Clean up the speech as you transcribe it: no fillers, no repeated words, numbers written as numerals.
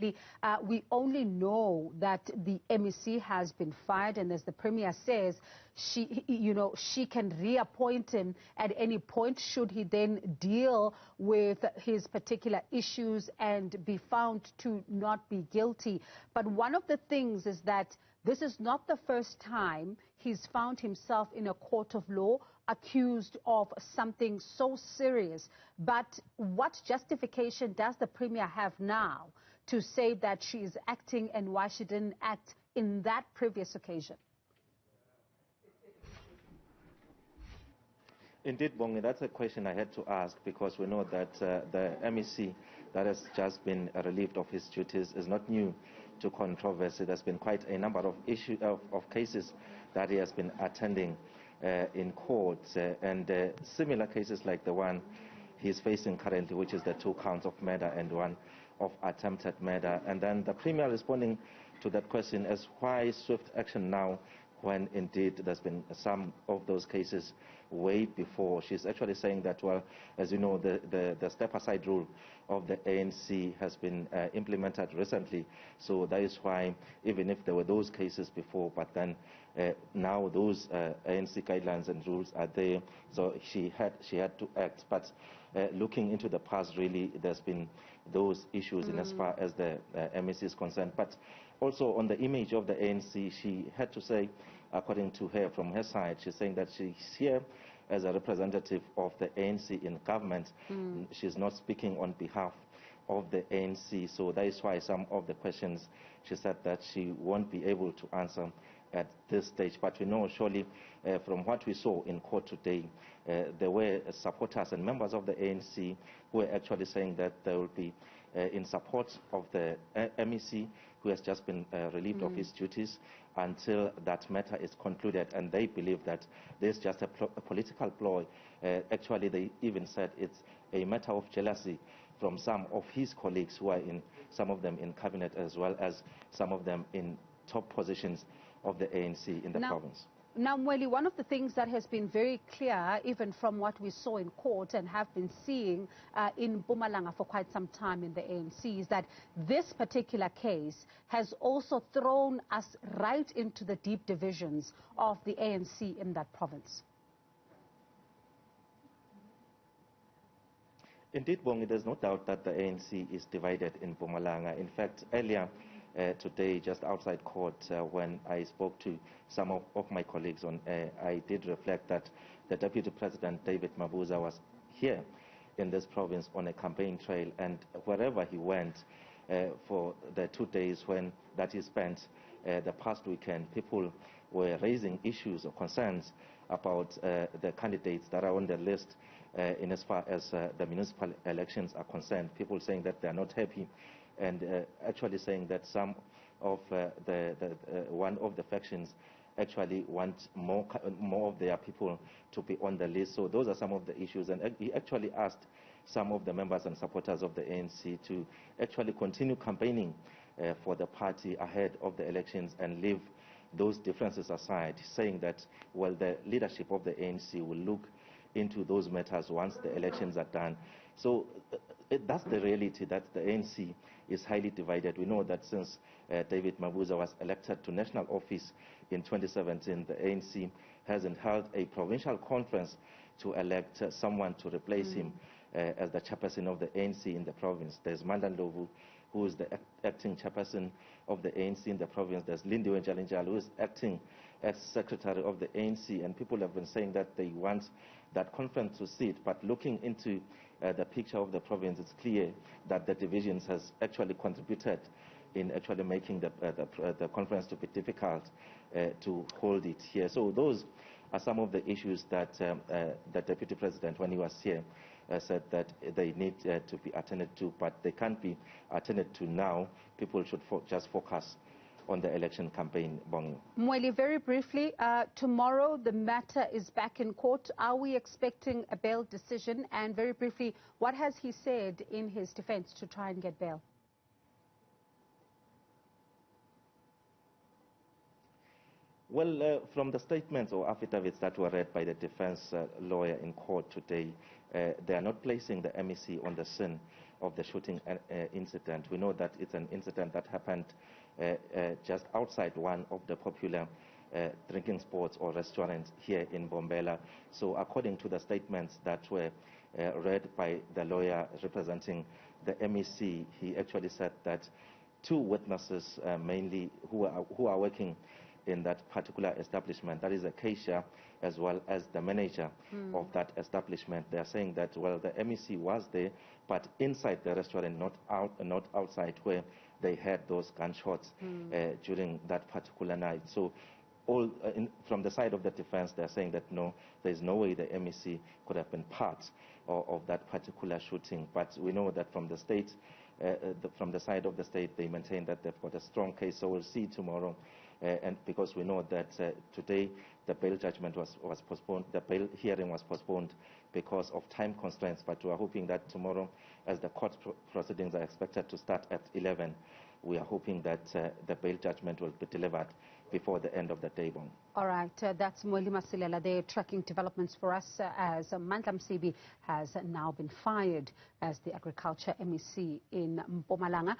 We only know that the MEC has been fired, and as the Premier says, she can reappoint him at any point should he then deal with his particular issues and be found to not be guilty. But one of the things is that this is not the first time he's found himself in a court of law accused of something so serious. But what justification does the Premier have now to say that she is acting and why she didn't act in that previous occasion? Indeed, Bongi, that's a question I had to ask, because we know that the MEC that has just been relieved of his duties is not new to controversy. There's been quite a number of cases that he has been attending in court, and similar cases like the one he's facing currently, which is the 2 counts of murder and 1 of attempted murder. And then the Premier responding to that question as why swift action now, when indeed there's been some of those cases way before. She's actually saying that, well, as you know, the step-aside rule of the ANC has been implemented recently, so that is why, even if there were those cases before, but then now those ANC guidelines and rules are there, so she had to act. But looking into the past, really, there's been those issues in as far as the MEC is concerned. But also on the image of the ANC, she had to say, according to her, from her side, she's saying that she's here as a representative of the ANC in government. She's not speaking on behalf of the ANC, so that is why some of the questions she said that she won't be able to answer at this stage. But we know surely from what we saw in court today, there were supporters and members of the ANC who were actually saying that they will be in support of the MEC who has just been relieved of his duties until that matter is concluded, and they believe that there's just a political ploy. Actually, they even said it's a matter of jealousy from some of his colleagues who are in, some of them in cabinet, as well as some of them in top positions of the ANC in the province. Now, Mweli, one of the things that has been very clear, even from what we saw in court and have been seeing in Mpumalanga for quite some time in the ANC, is that this particular case has also thrown us right into the deep divisions of the ANC in that province. Indeed, Bongi, there's no doubt that the ANC is divided in Mpumalanga. In fact, earlier today, just outside court, when I spoke to some of my colleagues on air, I did reflect that the Deputy President, David Mabuza, was here in this province on a campaign trail, and wherever he went for the 2 days that he spent the past weekend, people were raising issues or concerns about the candidates that are on the list in as far as the municipal elections are concerned. People saying that they are not happy, and actually saying that some of one of the factions actually want more of their people to be on the list. So those are some of the issues, and he actually asked some of the members and supporters of the ANC to actually continue campaigning for the party ahead of the elections and leave those differences aside, saying that, well, the leadership of the ANC will look into those matters once the elections are done. So that's the reality, that the ANC is highly divided. We know that since David Mabuza was elected to national office in 2017, the ANC hasn't held a provincial conference to elect someone to replace him as the chairperson of the ANC in the province. There's Mandla Msibi, who is the acting chairperson of the ANC in the province. There's Lindiwe Njalinjalo, who is acting as secretary of the ANC, and people have been saying that they want that conference to sit. But looking into the picture of the province, it's clear that the divisions has actually contributed in actually making the conference to be difficult to hold it here. So those are some of the issues that the Deputy President, when he was here, said that they need to be attended to, but they can't be attended to now. People should just focus on the election campaign, Bongi. Mweli, very briefly, tomorrow the matter is back in court. Are we expecting a bail decision? And very briefly, what has he said in his defense to try and get bail? Well, from the statements or affidavits that were read by the defense lawyer in court today, they are not placing the MEC on the scene of the shooting incident. We know that it's an incident that happened just outside one of the popular drinking spots or restaurants here in Mbombela. So according to the statements that were read by the lawyer representing the MEC, he actually said that two witnesses mainly who are working in that particular establishment, that is a cashier as well as the manager of that establishment. They are saying that, well, the MEC was there, but inside the restaurant, not outside, where they had those gunshots during that particular night. So from the side of the defense, they're saying that no, there's no way the MEC could have been part of that particular shooting. But we know that from the state, from the side of the state, they maintain that they've got a strong case. So we'll see tomorrow. And because we know that today the bail judgment was postponed, the bail hearing was postponed because of time constraints. But we are hoping that tomorrow, as the court proceedings are expected to start at 11, we are hoping that the bail judgment will be delivered before the end of the day. All right, that's Mweli Masilela. They're tracking developments for us as Mandla Msibi has now been fired as the Agriculture MEC in Mpumalanga.